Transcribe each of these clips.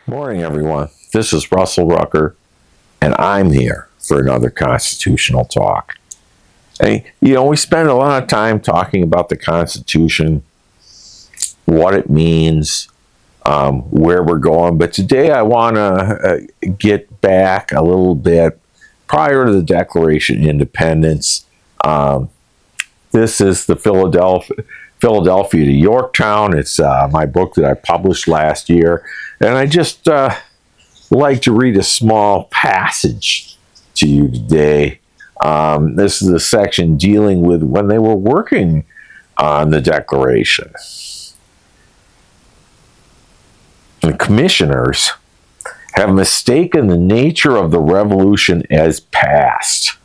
Morning, everyone. This is Russell Rucker, and I'm here for another constitutional talk. And, we spend a lot of time talking about the Constitution, what it means, where we're going. But today I want to get back a little bit prior to the Declaration of Independence. This is the Philadelphia to Yorktown. It's my book that I published last year. And I just like to read a small passage to you today. This is a section dealing with when they were working on the Declaration. The commissioners have mistaken the nature of the revolution as past.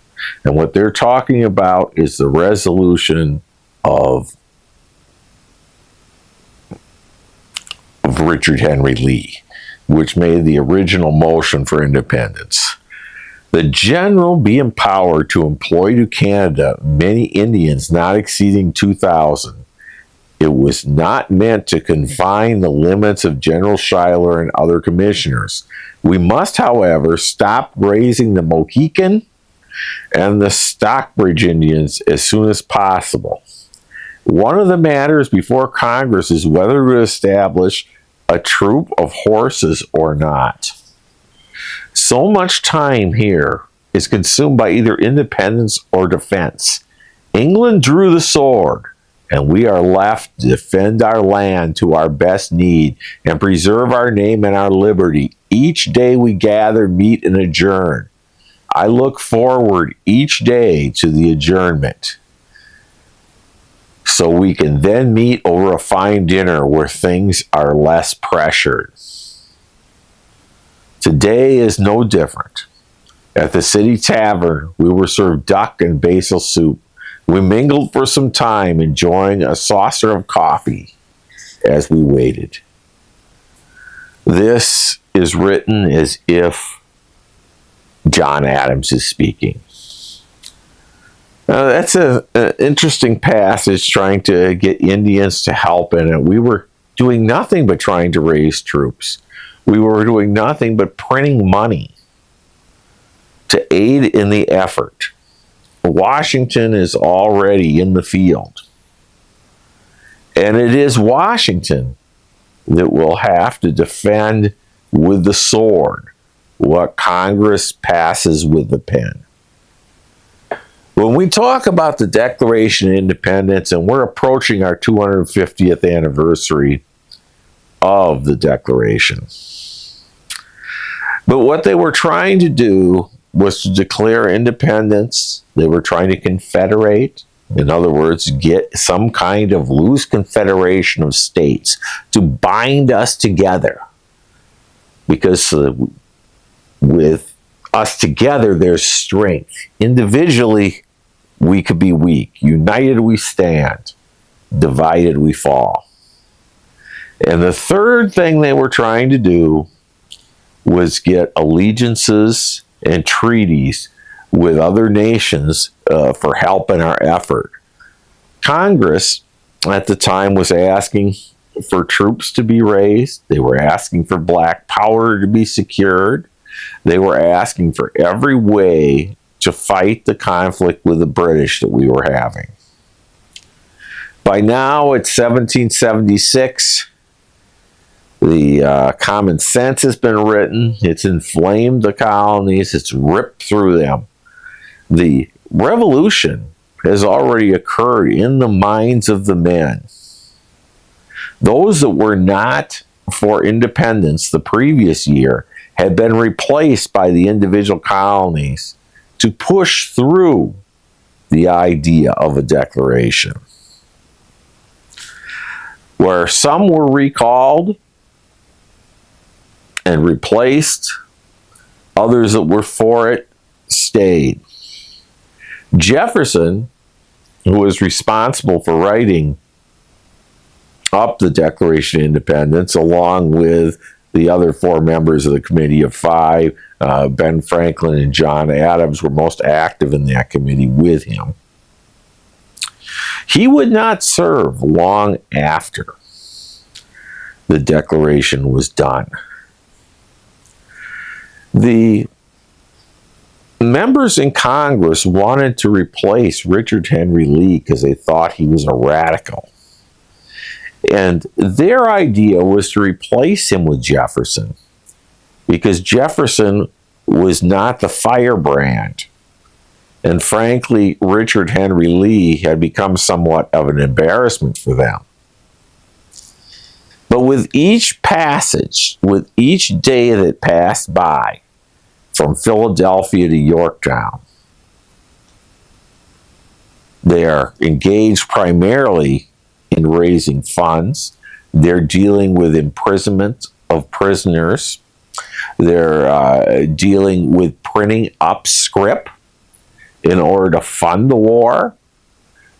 And what they're talking about is the resolution of Richard Henry Lee, which made the original motion for independence. The general be empowered to employ to Canada many Indians not exceeding 2,000. It was not meant to confine the limits of General Schuyler and other commissioners. We must, however, stop raising the Mohican and the Stockbridge Indians as soon as possible. One of the matters before Congress is whether to establish a troop of horses or not. So much time here is consumed by either independence or defense. England drew the sword, and we are left to defend our land to our best need and preserve our name and our liberty. Each day we gather, meet, and adjourn. I look forward each day to the adjournment, so we can then meet over a fine dinner where things are less pressured. Today is no different. At the city tavern, we were served duck and basil soup. We mingled for some time, enjoying a saucer of coffee as we waited. This is written as if John Adams is speaking. That's an interesting passage, trying to get Indians to help in it. We were doing nothing but trying to raise troops. We were doing nothing but printing money to aid in the effort. Washington is already in the field. And it is Washington that will have to defend with the sword what Congress passes with the pen. When we talk about the Declaration of Independence, and we're approaching our 250th anniversary of the Declaration, but what they were trying to do was to declare independence. They were trying to confederate, in other words, get some kind of loose confederation of states to bind us together. Because with us together, there's strength. Individually, we could be weak. United, we stand. Divided, we fall. And the third thing they were trying to do was get allegiances and treaties with other nations for help in our effort. Congress at the time was asking for troops to be raised. They were asking for black power to be secured. They were asking for every way to fight the conflict with the British that we were having. By now, it's 1776. The common sense has been written. It's inflamed the colonies. It's ripped through them. The revolution has already occurred in the minds of the men. Those that were not for independence the previous year had been replaced by the individual colonies to push through the idea of a declaration. Where some were recalled and replaced, others that were for it stayed. Jefferson, who was responsible for writing up the Declaration of Independence, along with the other four members of the Committee of Five, Ben Franklin and John Adams, were most active in that committee with him. He would not serve long after the Declaration was done. The members in Congress wanted to replace Richard Henry Lee because they thought he was a radical. And their idea was to replace him with Jefferson, because Jefferson was not the firebrand. And frankly, Richard Henry Lee had become somewhat of an embarrassment for them. But with each passage, with each day that passed by, from Philadelphia to Yorktown, they are engaged primarily in raising funds. They're dealing with imprisonment of prisoners. They're dealing with printing up scrip in order to fund the war.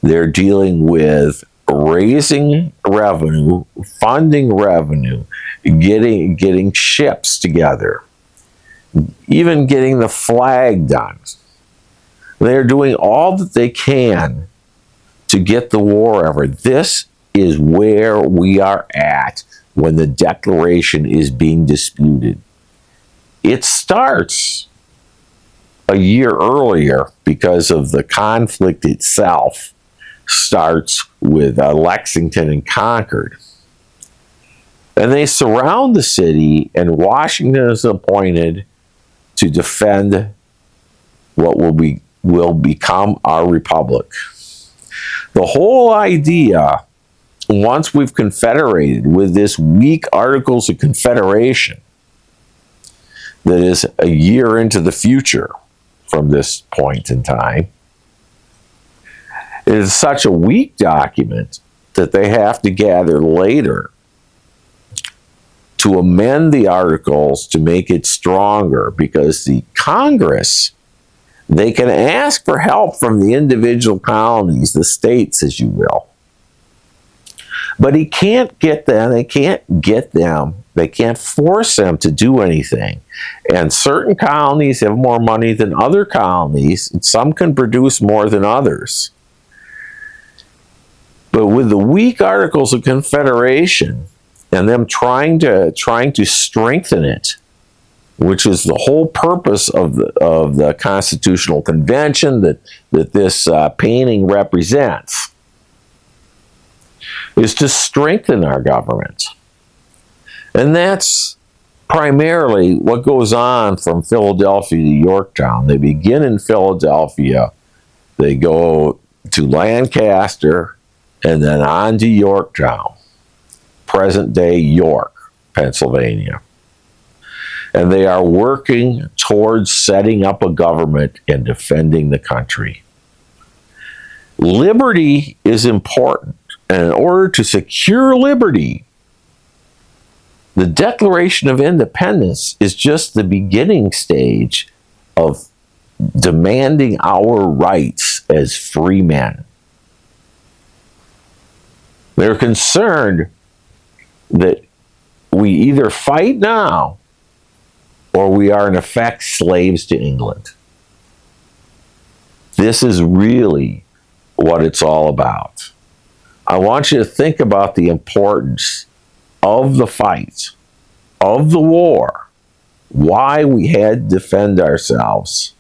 They're dealing with raising revenue, funding revenue, getting ships together, even getting the flag done. They're doing all that they can to get the war over. This is where we are at when the Declaration is being disputed. It starts a year earlier because of the conflict itself. Starts with Lexington and Concord. And they surround the city, and Washington is appointed to defend what will become our republic. The whole idea, once we've confederated with this weak Articles of Confederation, that is a year into the future from this point in time, it is such a weak document that they have to gather later to amend the Articles to make it stronger, because the Congress, they can ask for help from the individual colonies, the states, as you will. But he can't get them, they can't force them to do anything. And certain colonies have more money than other colonies, and some can produce more than others. But with the weak Articles of Confederation and them trying to strengthen it, which is the whole purpose of the Constitutional Convention that this painting represents, is to strengthen our government. And that's primarily what goes on from Philadelphia to Yorktown. They begin in Philadelphia, they go to Lancaster, and then on to Yorktown, present-day York, Pennsylvania. And they are working towards setting up a government and defending the country. Liberty is important. And in order to secure liberty, the Declaration of Independence is just the beginning stage of demanding our rights as free men. They're concerned that we either fight now or we are in effect slaves to England. This is really what it's all about. I want you to think about the importance of the fight, of the war, why we had to defend ourselves,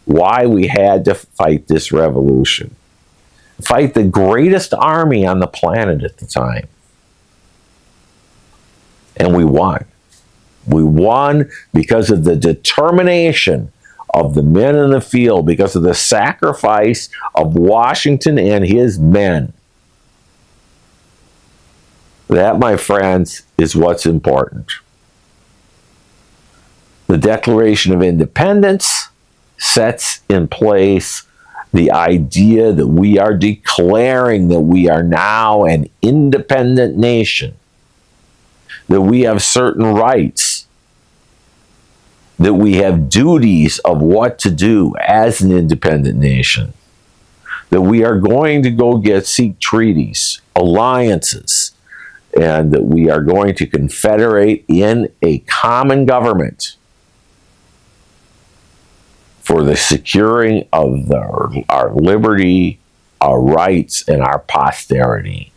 why we had to fight this revolution, fight the greatest army on the planet at the time. And we won. We won because of the determination of the men in the field, because of the sacrifice of Washington and his men. That, my friends, is what's important. The Declaration of Independence sets in place the idea that we are declaring that we are now an independent nation, that we have certain rights, that we have duties of what to do as an independent nation, that we are going to seek treaties, alliances, and that we are going to confederate in a common government for the securing of our liberty, our rights, and our posterity.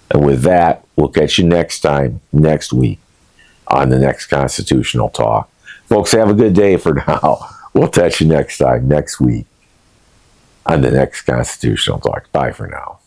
And with that, we'll catch you next time, next week, on the next Constitutional Talk. Folks, have a good day for now. We'll touch you next time, next week, on the next Constitutional Talk. Bye for now.